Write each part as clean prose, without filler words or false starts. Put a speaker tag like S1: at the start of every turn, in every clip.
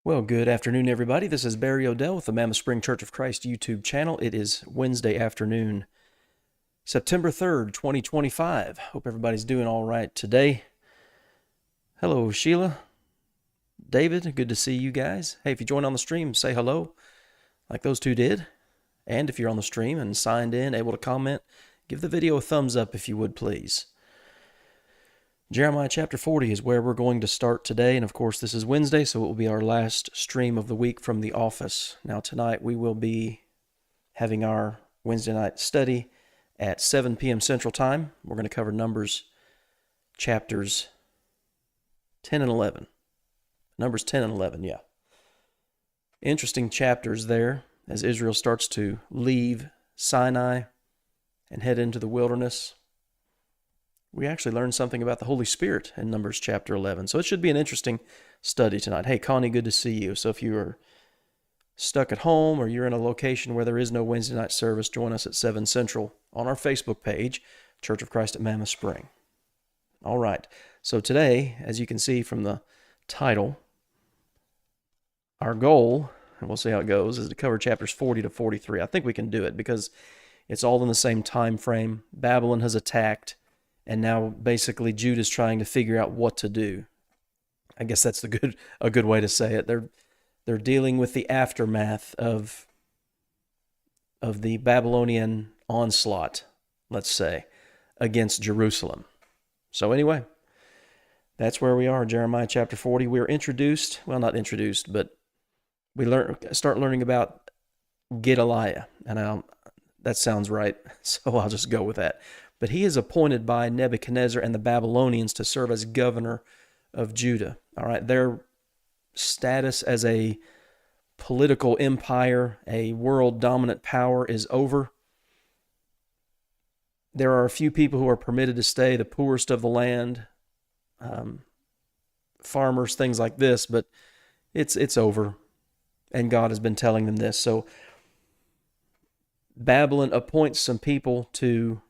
S1: Well, good afternoon, everybody. This is Barry Odell with the Mammoth Spring Church of Christ YouTube channel. It is Wednesday afternoon, September 3rd, 2025. Hope everybody's doing all right today. Hello, Sheila, David. Good to see you guys. Hey, if you join on the stream, say hello like those two did. And if you're on the stream and signed in, able to comment, give the video a thumbs up if you would, please. Jeremiah chapter 40 is where we're going to start today, and of course this is Wednesday, so it will be our last stream of the week from the office. Now tonight we will be having our Wednesday night study at 7 p.m. Central Time. We're going to cover Numbers chapters 10 and 11. Numbers 10 and 11, yeah. Interesting chapters there as Israel starts to leave Sinai and head into the wilderness. We actually learned something about the Holy Spirit in Numbers chapter 11. So it should be an interesting study tonight. Hey, Connie, good to see you. So if you are stuck at home or you're in a location where there is no Wednesday night service, join us at 7 Central on our Facebook page, Church of Christ at Mammoth Spring. All right. So today, as you can see from the title, our goal, and we'll see how it goes, is to cover chapters 40 to 43. I think we can do it because it's all in the same time frame. Babylon has attacked. And now basically Judah's trying to figure out what to do. I guess that's a good way to say it. They're dealing with the aftermath of the Babylonian onslaught, let's say, against Jerusalem. So anyway, that's where we are, Jeremiah chapter 40. We're introduced, well, not introduced, but we start learning about Gedaliah. And that sounds right, so I'll just go with that. But he is appointed by Nebuchadnezzar and the Babylonians to serve as governor of Judah. All right, their status as a political empire, a world dominant power is over. There are a few people who are permitted to stay, the poorest of the land, farmers, things like this, but it's over. And God has been telling them this. So Babylon appoints some people to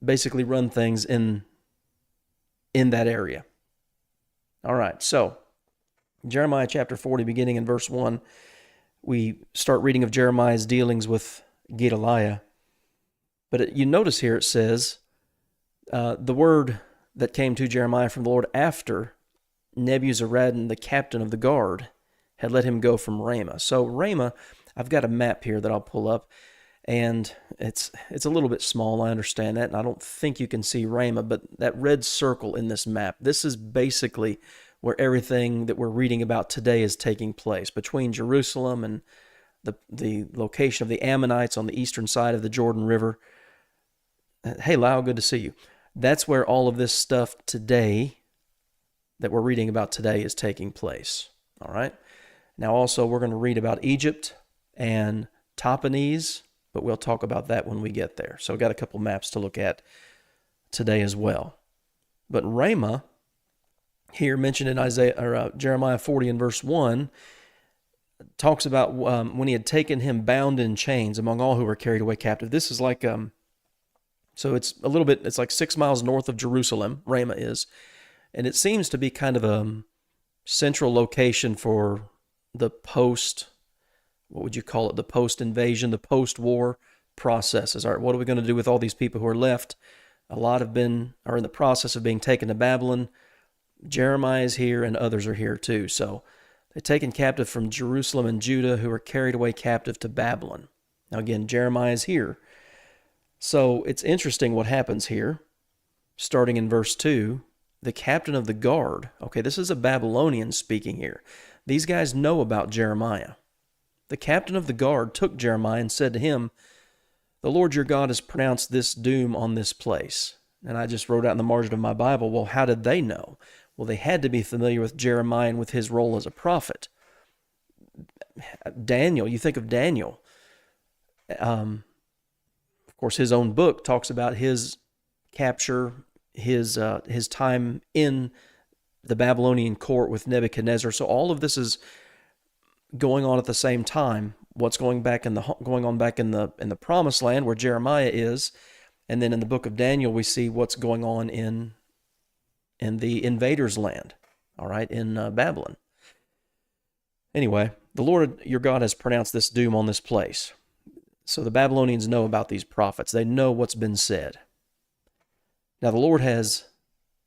S1: basically run things in that area. All right, so Jeremiah chapter 40, beginning in verse 1, we start reading of Jeremiah's dealings with Gedaliah. But you notice here it says, the word that came to Jeremiah from the Lord after Nebuzaradan, the captain of the guard, had let him go from Ramah. So Ramah, I've got a map here that I'll pull up. And it's a little bit small, I understand that, and I don't think you can see Ramah, but that red circle in this map, this is basically where everything that we're reading about today is taking place, between Jerusalem and the location of the Ammonites on the eastern side of the Jordan River. Hey, Lau, good to see you. That's where all of this stuff today that we're reading about today is taking place, all right? Now also we're going to read about Egypt and Tahpanhes, but we'll talk about that when we get there. So I've got a couple maps to look at today as well. But Ramah, here mentioned in Jeremiah 40 and verse 1, talks about when he had taken him bound in chains among all who were carried away captive. This is like, so it's a little bit, it's like 6 miles north of Jerusalem, Ramah is. And it seems to be kind of a central location for the what would you call it? The post-invasion, the post-war processes. All right, what are we going to do with all these people who are left? A lot are in the process of being taken to Babylon. Jeremiah is here and others are here too. So they're taken captive from Jerusalem and Judah who are carried away captive to Babylon. Now again, Jeremiah is here. So it's interesting what happens here. Starting in verse 2, the captain of the guard. Okay, this is a Babylonian speaking here. These guys know about Jeremiah. The captain of the guard took Jeremiah and said to him, "The Lord your God has pronounced this doom on this place." And I just wrote out in the margin of my Bible, well, how did they know? Well, they had to be familiar with Jeremiah and with his role as a prophet. Daniel, you think of Daniel. Of course, his own book talks about his capture, his time in the Babylonian court with Nebuchadnezzar. So all of this is going on at the same time. What's going on back in the promised land where Jeremiah is, and then in the book of Daniel we see what's going on in the invaders' land. All right, in Babylon. Anyway, the Lord your God has pronounced this doom on this place. So the Babylonians know about these prophets. They know what's been said. Now the Lord has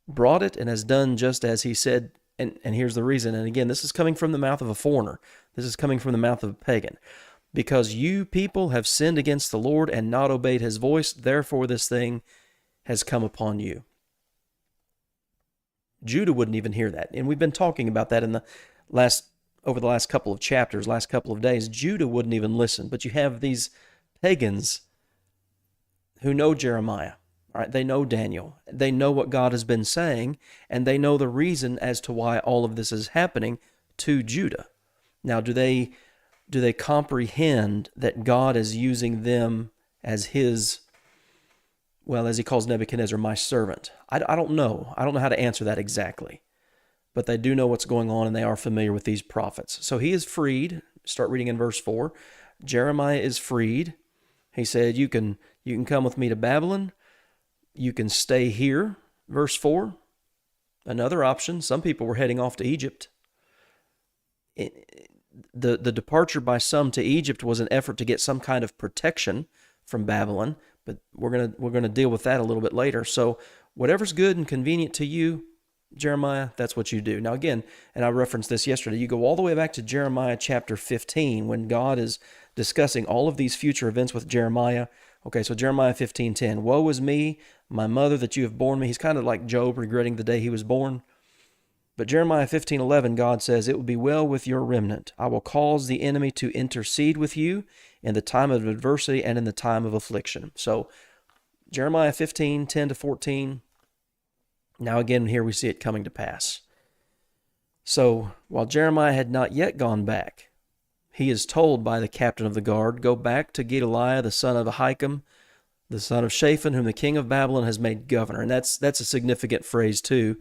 S1: brought it and has done just as he said, and here's the reason. And again, this is coming from the mouth of a foreigner. This is coming from the mouth of a pagan. Because you people have sinned against the Lord and not obeyed his voice, therefore this thing has come upon you. Judah wouldn't even hear that. And we've been talking about that over the last couple of chapters, last couple of days. Judah wouldn't even listen. But you have these pagans who know Jeremiah. All right, they know Daniel. They know what God has been saying, and they know the reason as to why all of this is happening to Judah. Now, do they comprehend that God is using them as his, well, as he calls Nebuchadnezzar, my servant? I don't know. I don't know how to answer that exactly. But they do know what's going on, and they are familiar with these prophets. So he is freed. Start reading in verse 4. Jeremiah is freed. He said, you can come with me to Babylon. You can stay here, verse 4. Another option. Some people were heading off to Egypt. The departure by some to Egypt was an effort to get some kind of protection from Babylon, but we're gonna deal with that a little bit later. So whatever's good and convenient to you, Jeremiah, that's what you do. Now again, and I referenced this yesterday, you go all the way back to Jeremiah chapter 15 when God is discussing all of these future events with Jeremiah. Okay, so Jeremiah 15:10, woe is me, my mother, that you have borne me. He's kind of like Job regretting the day he was born. But Jeremiah 15:11, God says, it will be well with your remnant. I will cause the enemy to intercede with you in the time of adversity and in the time of affliction. So Jeremiah 15:10-14. Now again, here we see it coming to pass. So while Jeremiah had not yet gone back, he is told by the captain of the guard, go back to Gedaliah, the son of Ahikam, the son of Shaphan, whom the king of Babylon has made governor. And that's a significant phrase too.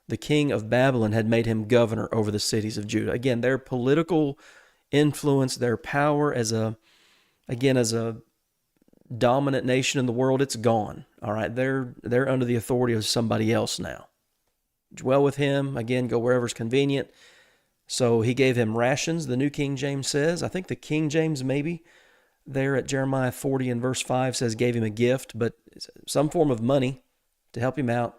S1: The king of Babylon had made him governor over the cities of Judah. Again, their political influence, their power as a dominant nation in the world, it's gone. All right, they're under the authority of somebody else now. Dwell with him, again, go wherever's convenient. So he gave him rations, the New King James says. I think the King James maybe there at Jeremiah 40 and verse 5 says gave him a gift, but some form of money to help him out.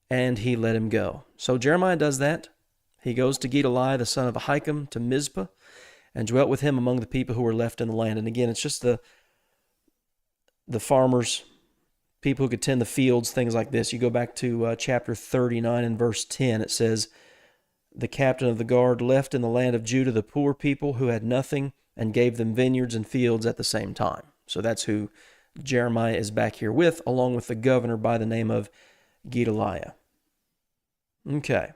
S1: And he let him go. So Jeremiah does that. He goes to Gedaliah, the son of Ahikam, to Mizpah, and dwelt with him among the people who were left in the land. And again, it's just the farmers, people who could tend the fields, things like this. You go back to chapter 39 and verse 10. It says, the captain of the guard left in the land of Judah the poor people who had nothing and gave them vineyards and fields at the same time. So that's who Jeremiah is back here with, along with the governor by the name of Gedaliah. Okay.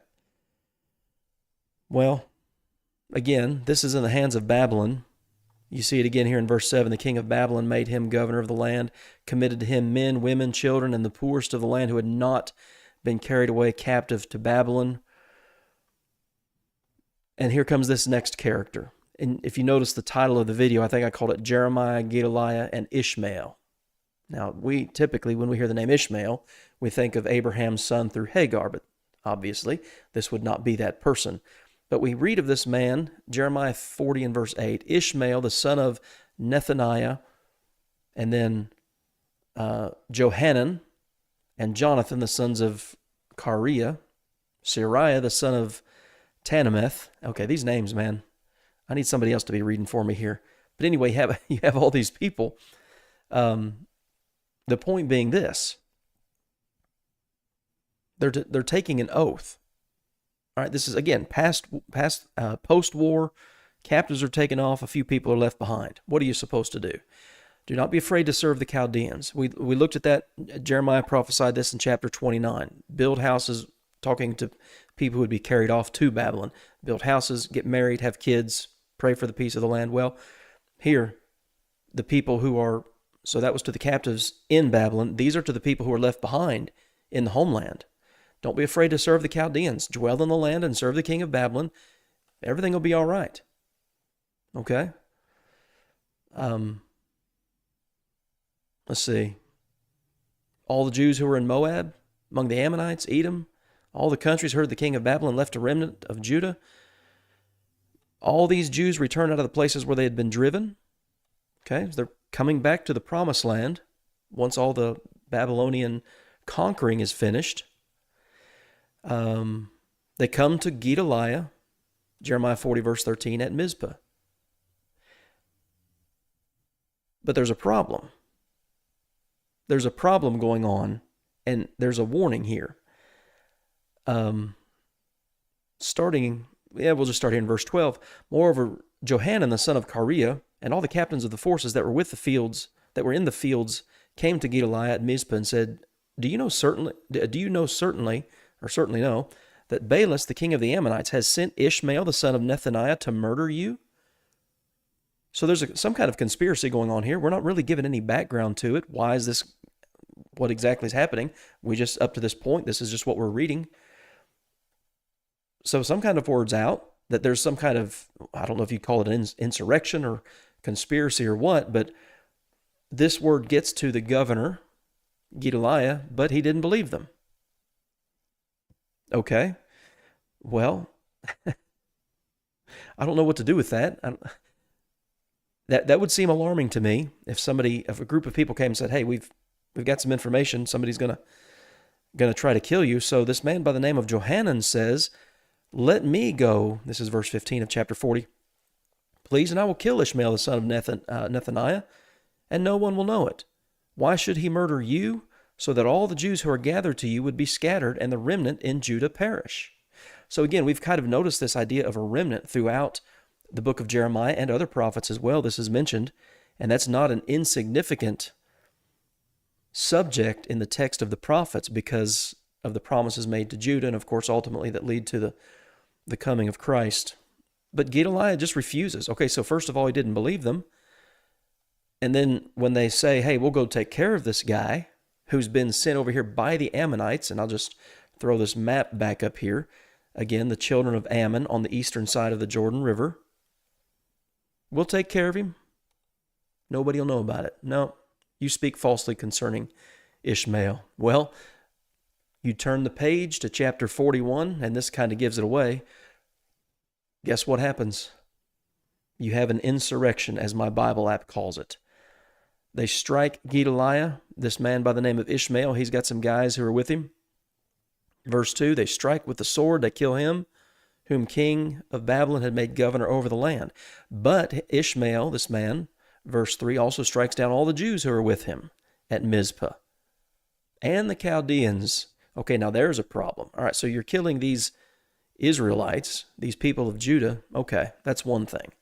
S1: Well, again, this is in the hands of Babylon. You see it again here in verse 7. The king of Babylon made him governor of the land, committed to him men, women, children, and the poorest of the land who had not been carried away captive to Babylon. And here comes this next character. And if you notice the title of the video, I think I called it Jeremiah, Gedaliah, and Ishmael. Now, we typically, when we hear the name Ishmael, we think of Abraham's son through Hagar, but obviously, this would not be that person. But we read of this man, Jeremiah 40 and verse 8, Ishmael, the son of Nethaniah, and then Johanan and Jonathan, the sons of Kareah, Sariah, the son of Tanameth. Okay, these names, man. I need somebody else to be reading for me here. But anyway, you have all these people. The point being this. They're taking an oath. All right, this is, again, post-war. Captives are taken off. A few people are left behind. What are you supposed to do? Do not be afraid to serve the Chaldeans. We looked at that. Jeremiah prophesied this in chapter 29. Build houses, talking to people who would be carried off to Babylon. Build houses, get married, have kids, pray for the peace of the land. Well, here, the people who are, so that was to the captives in Babylon. These are to the people who are left behind in the homeland. Don't be afraid to serve the Chaldeans. Dwell in the land and serve the king of Babylon. Everything will be all right. Okay? Let's see. All the Jews who were in Moab, among the Ammonites, Edom, all the countries heard the king of Babylon left a remnant of Judah. All these Jews returned out of the places where they had been driven. Okay, so they're coming back to the promised land once all the Babylonian conquering is finished. They come to Gedaliah, Jeremiah 40, verse 13, at Mizpah. But there's a problem. There's a problem going on, and there's a warning here. We'll just start here in verse 12. Moreover, Johanan, the son of Kareah, and all the captains of the forces that were in the fields, came to Gedaliah at Mizpah and said, Do you certainly know that Baalis, the king of the Ammonites, has sent Ishmael, the son of Nethaniah, to murder you? So there's some kind of conspiracy going on here. We're not really given any background to it. Why is this? What exactly is happening? We just, up to this point, this is just what we're reading. So some kind of word's out that there's some kind of, I don't know if you call it an insurrection or conspiracy or what, but this word gets to the governor, Gedaliah, but he didn't believe them. Okay, well, I don't know what to do with that. That would seem alarming to me if a group of people came and said, "Hey, we've got some information. Somebody's gonna try to kill you." So this man by the name of Johanan says, "Let me go." This is verse 15 of chapter 40. "Please, and I will kill Ishmael, the son of Nethaniah, and no one will know it. Why should he murder you, so that all the Jews who are gathered to you would be scattered, and the remnant in Judah perish?" So again, we've kind of noticed this idea of a remnant throughout the book of Jeremiah and other prophets as well. This is mentioned, and that's not an insignificant subject in the text of the prophets because of the promises made to Judah, and of course ultimately that lead to the coming of Christ. But Gedaliah just refuses. Okay, so first of all, he didn't believe them. And then when they say, "Hey, we'll go take care of this guy who's been sent over here by the Ammonites," and I'll just throw this map back up here. Again, the children of Ammon on the eastern side of the Jordan River. "We'll take care of him. Nobody will know about it." No, you speak falsely concerning Ishmael. Well, you turn the page to chapter 41, and this kind of gives it away. Guess what happens? You have an insurrection, as my Bible app calls it. They strike Gedaliah, this man by the name of Ishmael. He's got some guys who are with him. Verse 2, they strike with the sword, they kill him, whom king of Babylon had made governor over the land. But Ishmael, this man, verse 3, also strikes down all the Jews who are with him at Mizpah, and the Chaldeans. Okay, now there's a problem. All right, so you're killing these Israelites, these people of Judah. Okay, that's one thing.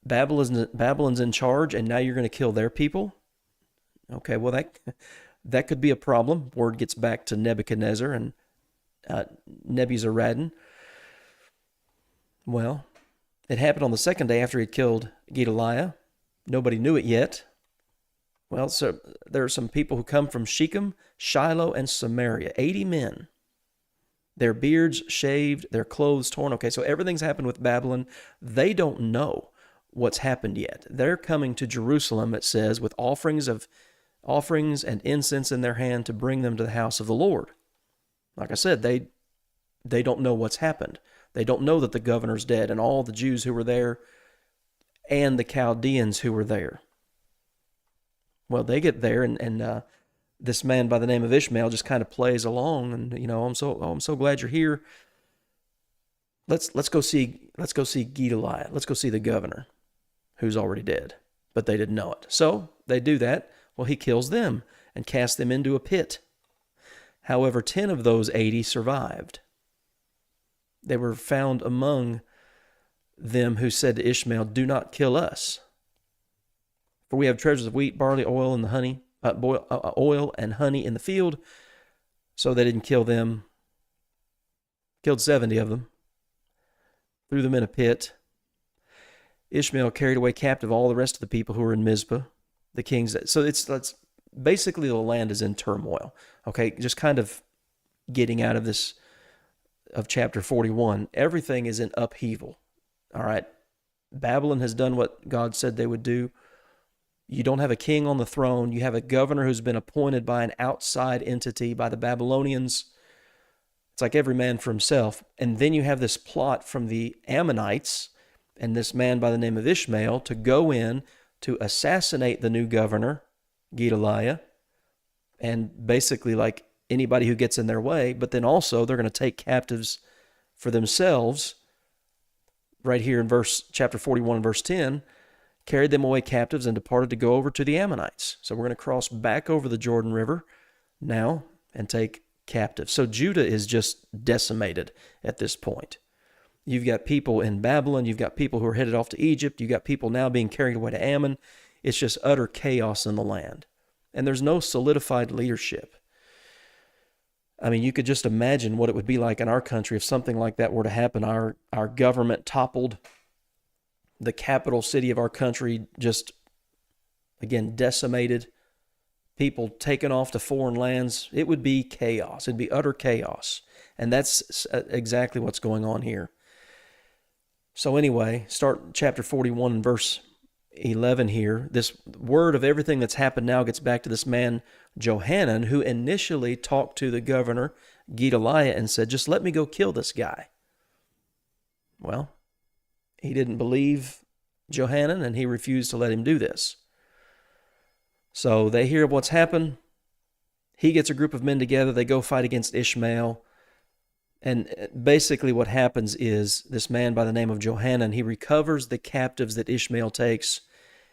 S1: Babylon's in charge, and now you're going to kill their people? Okay, well, that could be a problem. Word gets back to Nebuchadnezzar and Nebuzaradan. Well, it happened on the second day after he'd killed Gedaliah. Nobody knew it yet. Well, so there are some people who come from Shechem, Shiloh, and Samaria. 80 men. Their beards shaved, their clothes torn. Okay, so everything's happened with Babylon. They don't know what's happened yet. They're coming to Jerusalem, it says, with offerings and incense in their hand to bring them to the house of the Lord. Like I said, they don't know what's happened. They don't know that the governor's dead and all the Jews who were there and the Chaldeans who were there. Well, they get there, and this man by the name of Ishmael just kind of plays along, and I'm so glad you're here. Let's go see Gedaliah. Let's go see the governor, who's already dead, but they didn't know it. So they do that. Well, he kills them and casts them into a pit. However, 10 of those 80 survived. They were found among them who said to Ishmael, "Do not kill us, for we have treasures of wheat, barley, oil, and oil and honey in the field." So they didn't kill them. Killed 70 of them. Threw them in a pit. Ishmael carried away captive all the rest of the people who were in Mizpah, the kings. So it's basically the land is in turmoil. Okay, just kind of getting out of this, of chapter 41. Everything is in upheaval. All right, Babylon has done what God said they would do. You don't have a king on the throne. You have a governor who's been appointed by an outside entity, by the Babylonians. It's like every man for himself. And then you have this plot from the Ammonites and this man by the name of Ishmael to go in to assassinate the new governor, Gedaliah, and basically like anybody who gets in their way, but then also they're going to take captives for themselves. Right here in chapter 41, verse 10, carried them away captives and departed to go over to the Ammonites. So we're going to cross back over the Jordan River now and take captives. So Judah is just decimated at this point. You've got people in Babylon. You've got people who are headed off to Egypt. You've got people now being carried away to Ammon. It's just utter chaos in the land. And there's no solidified leadership. I mean, you could just imagine what it would be like in our country if something like that were to happen. Our government toppled, the capital city of our country just, again, decimated, people taken off to foreign lands. It would be chaos. It'd be utter chaos. And that's exactly what's going on here. So anyway, start chapter 41 and verse 11 here. This word of everything that's happened now gets back to this man, Johanan, who initially talked to the governor, Gedaliah, and said, just let me go kill this guy. Well, he didn't believe Johanan, and he refused to let him do this. So they hear what's happened. He gets a group of men together. They go fight against Ishmael. And basically what happens is this man by the name of Johanan, he recovers the captives that Ishmael takes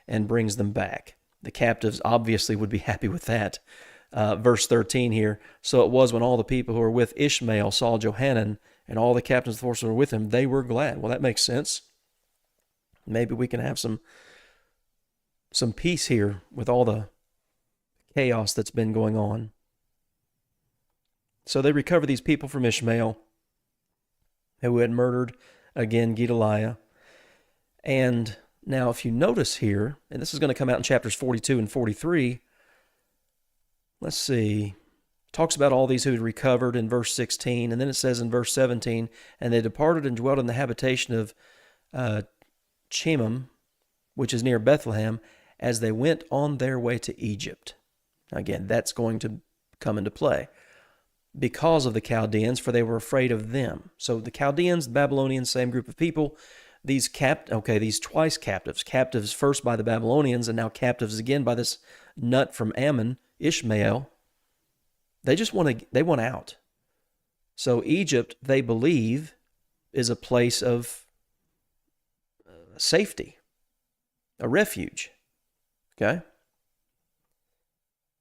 S1: and brings them back. The captives obviously would be happy with that. Verse 13 here, so it was when all the people who were with Ishmael saw Johanan and all the captains of the forces who were with him, they were glad. Well, that makes sense. Maybe we can have some peace here with all the chaos that's been going on. So they recover these people from Ishmael who had murdered, again, Gedaliah. And now if you notice here, and this is going to come out in chapters 42 and 43, let's see, talks about all these who had recovered in verse 16, and then it says in verse 17, and they departed and dwelt in the habitation of Chimham, which is near Bethlehem, as they went on their way to Egypt. Again, that's going to come into play because of the Chaldeans, for they were afraid of them. So the Chaldeans, the Babylonians, same group of people. These twice captives first by the Babylonians and now captives again by this nut from Ammon, Ishmael. They want out. So Egypt, they believe, is a place of safety, a refuge. Okay?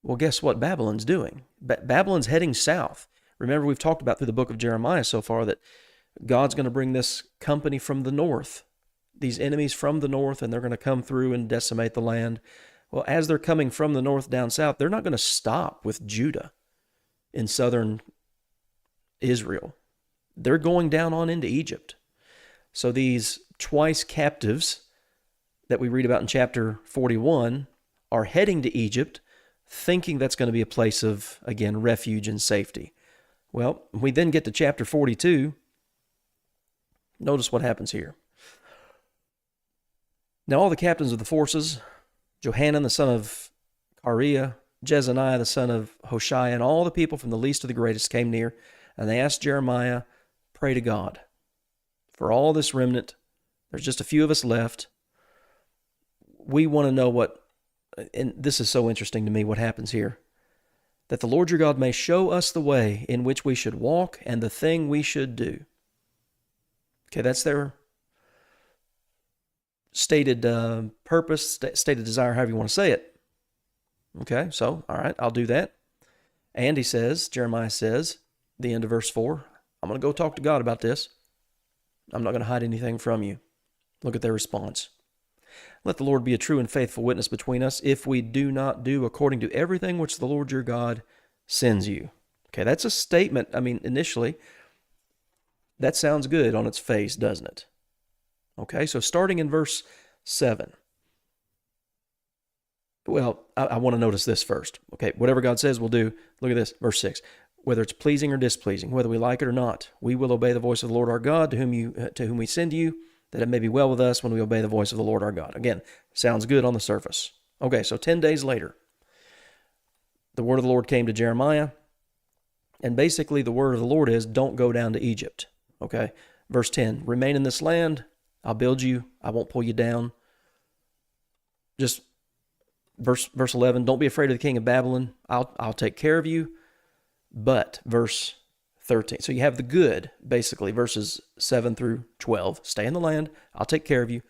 S1: Well, guess what Babylon's doing? Babylon's heading south. Remember, we've talked about through the book of Jeremiah so far that God's going to bring this company from the north, these enemies from the north, and they're going to come through and decimate the land. Well, as they're coming from the north down south, they're not going to stop with Judah in southern Israel. They're going down on into Egypt. So these twice captives that we read about in chapter 41 are heading to Egypt, thinking that's going to be a place of, again, refuge and safety. Well, we then get to chapter 42. Notice what happens here. Now all the captains of the forces, Johanan the son of Kareah, Jezaniah the son of Hoshea, and all the people from the least to the greatest came near, and they asked Jeremiah, pray to God for all this remnant. There's just a few of us left. We want to know what, and this is so interesting to me, what happens here. That the Lord your God may show us the way in which we should walk and the thing we should do. Okay, that's their stated purpose, stated desire, however you want to say it. Okay, so, all right, I'll do that. And he says, Jeremiah says, the end of verse 4, I'm going to go talk to God about this. I'm not going to hide anything from you. Look at their response. Let the Lord be a true and faithful witness between us if we do not do according to everything which the Lord your God sends you. Okay, that's a statement. I mean, initially, that sounds good on its face, doesn't it? Okay, so starting in verse 7. Well, I want to notice this first. Okay, whatever God says, we'll do. Look at this, verse 6. Whether it's pleasing or displeasing, whether we like it or not, we will obey the voice of the Lord our God, to whom we send you, that it may be well with us when we obey the voice of the Lord our God. Again, sounds good on the surface. Okay, so 10 days later, the word of the Lord came to Jeremiah, and basically the word of the Lord is, don't go down to Egypt. Okay, verse 10, remain in this land, I'll build you. I won't pull you down. Just verse 11, don't be afraid of the king of Babylon. I'll take care of you. But verse 13. So you have the good, basically, verses 7 through 12. Stay in the land. I'll take care of you.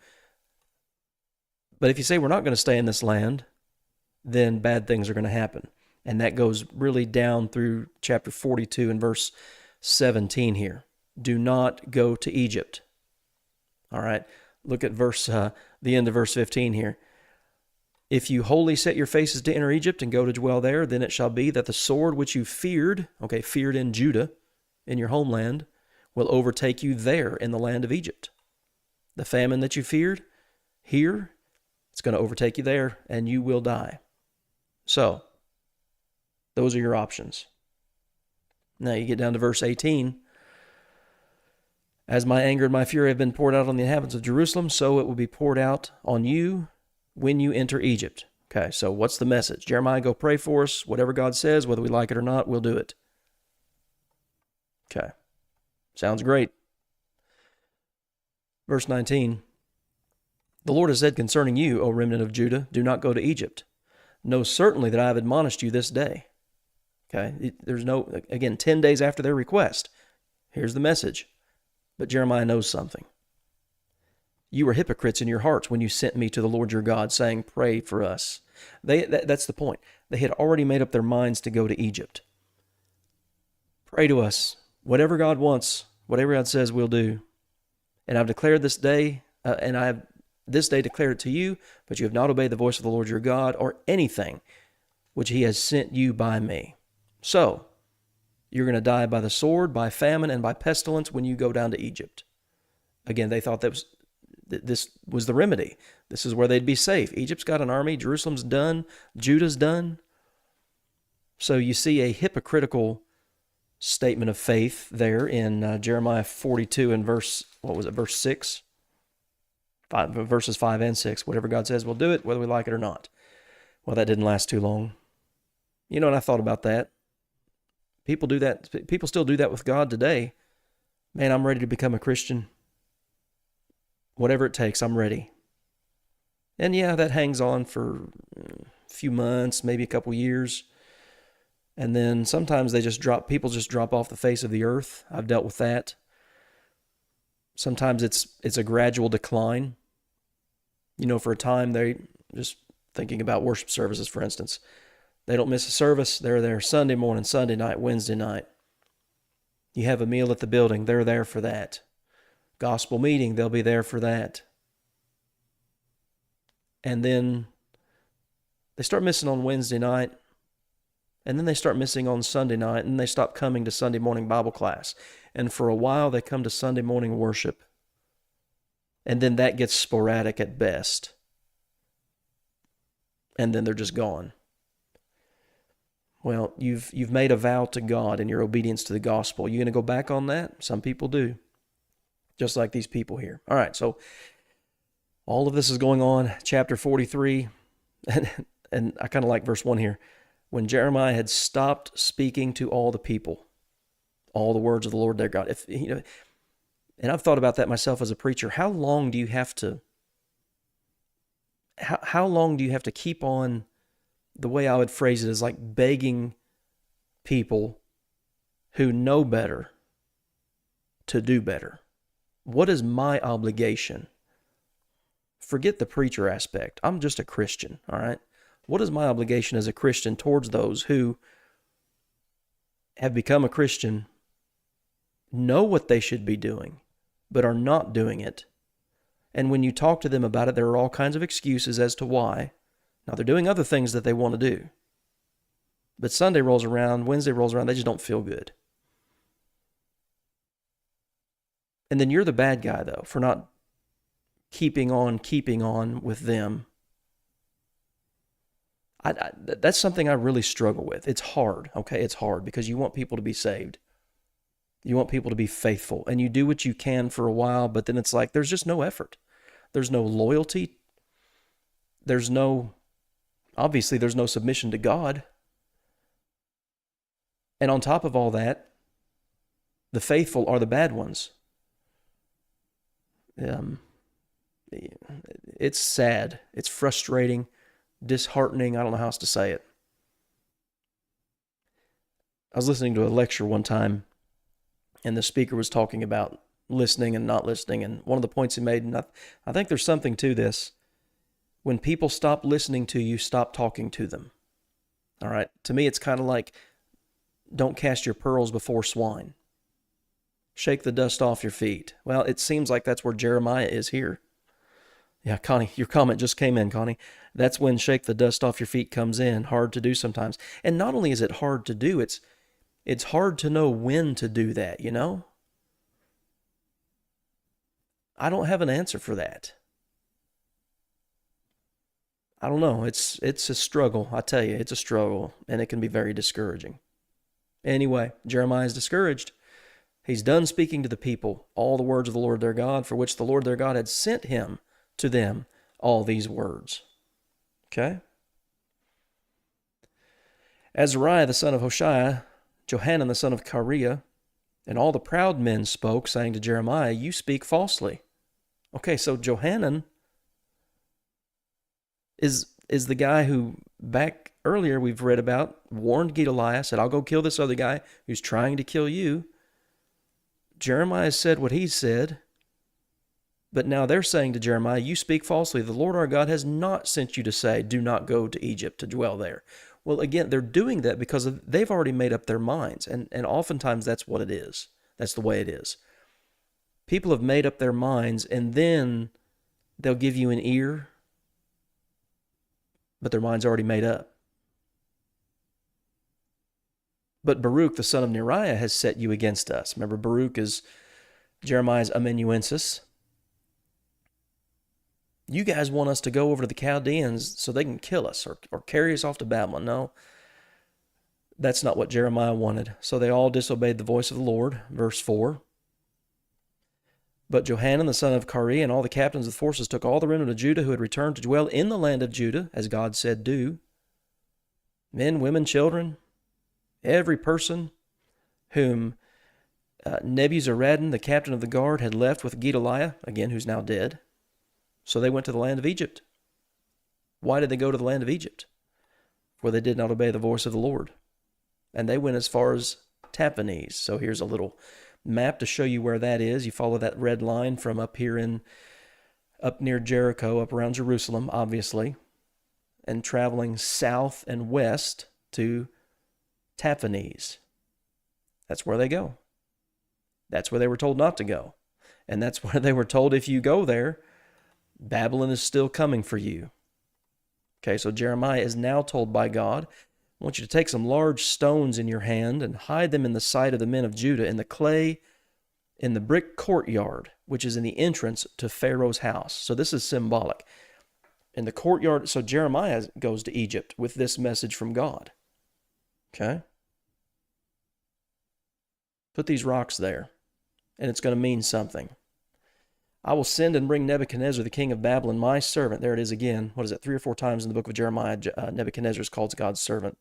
S1: But if you say we're not going to stay in this land, then bad things are going to happen. And that goes really down through chapter 42 and verse 17 here. Do not go to Egypt. All right. Look at the end of verse 15 here. If you wholly set your faces to enter Egypt and go to dwell there, then it shall be that the sword which you feared in Judah, in your homeland, will overtake you there in the land of Egypt. The famine that you feared here, it's going to overtake you there, and you will die. So, those are your options. Now you get down to verse 18. As my anger and my fury have been poured out on the inhabitants of Jerusalem, so it will be poured out on you when you enter Egypt. Okay, so what's the message? Jeremiah, go pray for us. Whatever God says, whether we like it or not, we'll do it. Okay, sounds great. Verse 19. The Lord has said concerning you, O remnant of Judah, do not go to Egypt. Know certainly that I have admonished you this day. Okay, there's no, again, 10 days after their request. Here's the message. But Jeremiah knows something. You were hypocrites in your hearts when you sent me to the Lord your God, saying, pray for us. That's the point. They had already made up their minds to go to Egypt. Pray to us. Whatever God wants, whatever God says, we'll do. And I've declared this day, and I have this day declared it to you, but you have not obeyed the voice of the Lord your God, or anything which he has sent you by me. So, you're going to die by the sword, by famine, and by pestilence when you go down to Egypt. Again, they thought this was the remedy. This is where they'd be safe. Egypt's got an army. Jerusalem's done. Judah's done. So you see a hypocritical statement of faith there in Jeremiah 42 and verse 6? Verses 5 and 6. Whatever God says, we'll do it, whether we like it or not. Well, that didn't last too long. You know, and I thought about that. People do that. People still do that with God today. Man, I'm ready to become a Christian. Whatever it takes, I'm ready. And yeah, that hangs on for a few months, maybe a couple years. And then sometimes people just drop off the face of the earth. I've dealt with that. Sometimes it's a gradual decline. You know, for a time, they just thinking about worship services, for instance. They don't miss a service. They're there Sunday morning, Sunday night, Wednesday night. You have a meal at the building. They're there for that. Gospel meeting, they'll be there for that. And then they start missing on Wednesday night. And then they start missing on Sunday night. And they stop coming to Sunday morning Bible class. And for a while, they come to Sunday morning worship. And then that gets sporadic at best. And then they're just gone. Well, you've made a vow to God in your obedience to the gospel. Are you going to go back on that? Some people do. Just like these people here. All right, so all of this is going on. Chapter 43, and I kind of like verse 1 here. When Jeremiah had stopped speaking to all the people, all the words of the Lord their God. And I've thought about that myself as a preacher. How long do you have to keep on? The way I would phrase it is like begging people who know better to do better. What is my obligation? Forget the preacher aspect. I'm just a Christian, all right? What is my obligation as a Christian towards those who have become a Christian, know what they should be doing, but are not doing it? And when you talk to them about it, there are all kinds of excuses as to why. Now, they're doing other things that they want to do. But Sunday rolls around, Wednesday rolls around, they just don't feel good. And then you're the bad guy, though, for not keeping on with them. That's something I really struggle with. It's hard, okay? It's hard because you want people to be saved. You want people to be faithful. And you do what you can for a while, but then it's like there's just no effort. There's no loyalty. Obviously, there's no submission to God. And on top of all that, the faithful are the bad ones. It's sad. It's frustrating, disheartening. I don't know how else to say it. I was listening to a lecture one time, and the speaker was talking about listening and not listening. And one of the points he made, and I think there's something to this, when people stop listening to you, stop talking to them. All right. To me, it's kind of like, don't cast your pearls before swine. Shake the dust off your feet. Well, it seems like that's where Jeremiah is here. Yeah, Connie, your comment just came in, Connie. That's when shake the dust off your feet comes in. Hard to do sometimes. And not only is it hard to do, it's hard to know when to do that, you know? I don't have an answer for that. I don't know. It's a struggle. I tell you, it's a struggle, and it can be very discouraging. Anyway, Jeremiah is discouraged. He's done speaking to the people all the words of the Lord their God, for which the Lord their God had sent him to them all these words. Okay? Azariah the son of Hoshea, Johanan the son of Kareah, and all the proud men spoke, saying to Jeremiah, you speak falsely. Okay, so Johanan is the guy who, back earlier we've read about, warned Gedaliah, said, I'll go kill this other guy who's trying to kill you. Jeremiah said what he said, but now they're saying to Jeremiah, you speak falsely. The Lord our God has not sent you to say, do not go to Egypt to dwell there. Well, again, they're doing that because they've already made up their minds, and oftentimes that's what it is. That's the way it is. People have made up their minds, and then they'll give you an ear, but their mind's already made up. But Baruch, the son of Neriah, has set you against us. Remember, Baruch is Jeremiah's amanuensis. You guys want us to go over to the Chaldeans so they can kill us or carry us off to Babylon. No, that's not what Jeremiah wanted. So they all disobeyed the voice of the Lord. Verse 4. But Johanan, the son of Kareah, and all the captains of the forces took all the remnant of Judah who had returned to dwell in the land of Judah, as God said, do. Men, women, children, every person whom Nebuzaradan, the captain of the guard, had left with Gedaliah, again, who's now dead. So they went to the land of Egypt. Why did they go to the land of Egypt? For they did not obey the voice of the Lord. And they went as far as Taphanes. So here's a little map to show you where that is. You follow that red line from up near Jericho, up around Jerusalem, obviously, and traveling south and west to Taphanes. That's where they go. That's where they were told not to go. And that's where they were told, if you go there, Babylon is still coming for you. Okay, so Jeremiah is now told by God, I want you to take some large stones in your hand and hide them in the sight of the men of Judah in the clay in the brick courtyard, which is in the entrance to Pharaoh's house. So this is symbolic. In the courtyard, so Jeremiah goes to Egypt with this message from God. Okay? Put these rocks there, and it's going to mean something. I will send and bring Nebuchadnezzar, the king of Babylon, my servant. There it is again. What is it? 3 or 4 times in the book of Jeremiah, Nebuchadnezzar is called God's servant.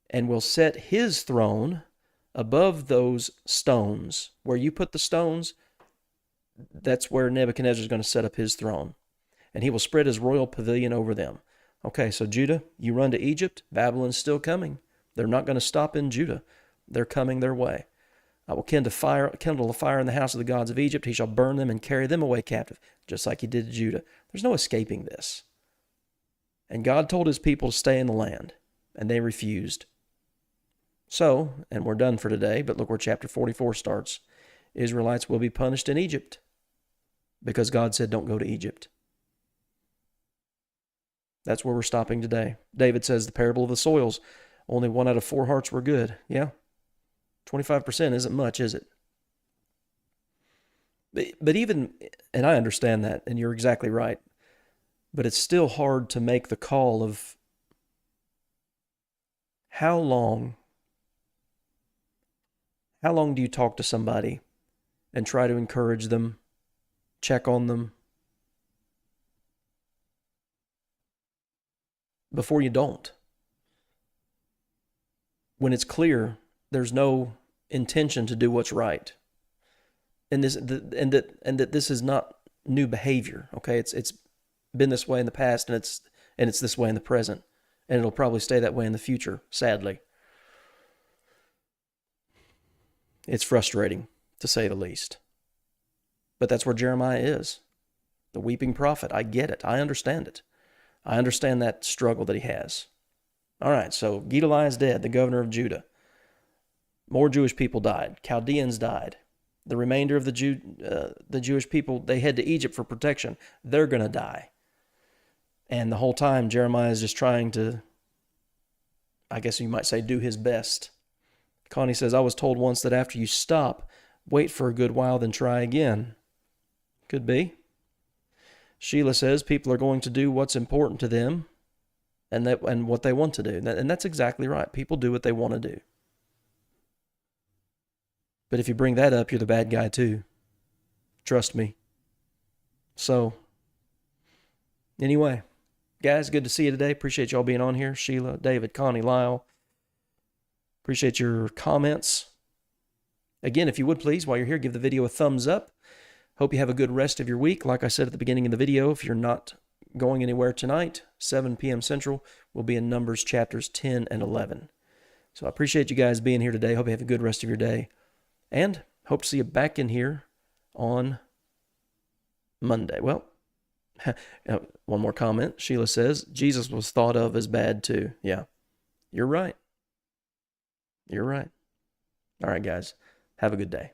S1: And will set his throne above those stones. Where you put the stones, that's where Nebuchadnezzar is going to set up his throne. And he will spread his royal pavilion over them. Okay, so Judah, you run to Egypt. Babylon's still coming. They're not going to stop in Judah. They're coming their way. I will kindle a fire in the house of the gods of Egypt. He shall burn them and carry them away captive, just like he did to Judah. There's no escaping this. And God told his people to stay in the land, and they refused. So, and we're done for today, but look where chapter 44 starts. Israelites will be punished in Egypt because God said don't go to Egypt. That's where we're stopping today. David says the parable of the soils, only 1 out of 4 hearts were good. Yeah. 25% isn't much, is it? But even, and I understand that, and you're exactly right, but it's still hard to make the call of how long do you talk to somebody and try to encourage them, check on them, before you don't? When it's clear there's no intention to do what's right. And that this is not new behavior. Okay, it's been this way in the past, and it's this way in the present, and it'll probably stay that way in the future. Sadly, it's frustrating to say the least. But that's where Jeremiah is, the weeping prophet. I get it. I understand it. I understand that struggle that he has. All right, so Gedaliah is dead, the governor of Judah. More Jewish people died. Chaldeans died. The remainder of the Jewish people, they head to Egypt for protection. They're going to die. And the whole time, Jeremiah is just trying to, I guess you might say, do his best. Connie says, I was told once that after you stop, wait for a good while, then try again. Could be. Sheila says, people are going to do what's important to them and what they want to do. And that's exactly right. People do what they want to do. But if you bring that up, you're the bad guy too. Trust me. So, anyway, guys, good to see you today. Appreciate y'all being on here. Sheila, David, Connie, Lyle. Appreciate your comments. Again, if you would please, while you're here, give the video a thumbs up. Hope you have a good rest of your week. Like I said at the beginning of the video, if you're not going anywhere tonight, 7 p.m. Central, we'll be in Numbers chapters 10 and 11. So I appreciate you guys being here today. Hope you have a good rest of your day. And hope to see you back in here on Monday. Well, one more comment. Sheila says, Jesus was thought of as bad too. Yeah, you're right. You're right. All right, guys. Have a good day.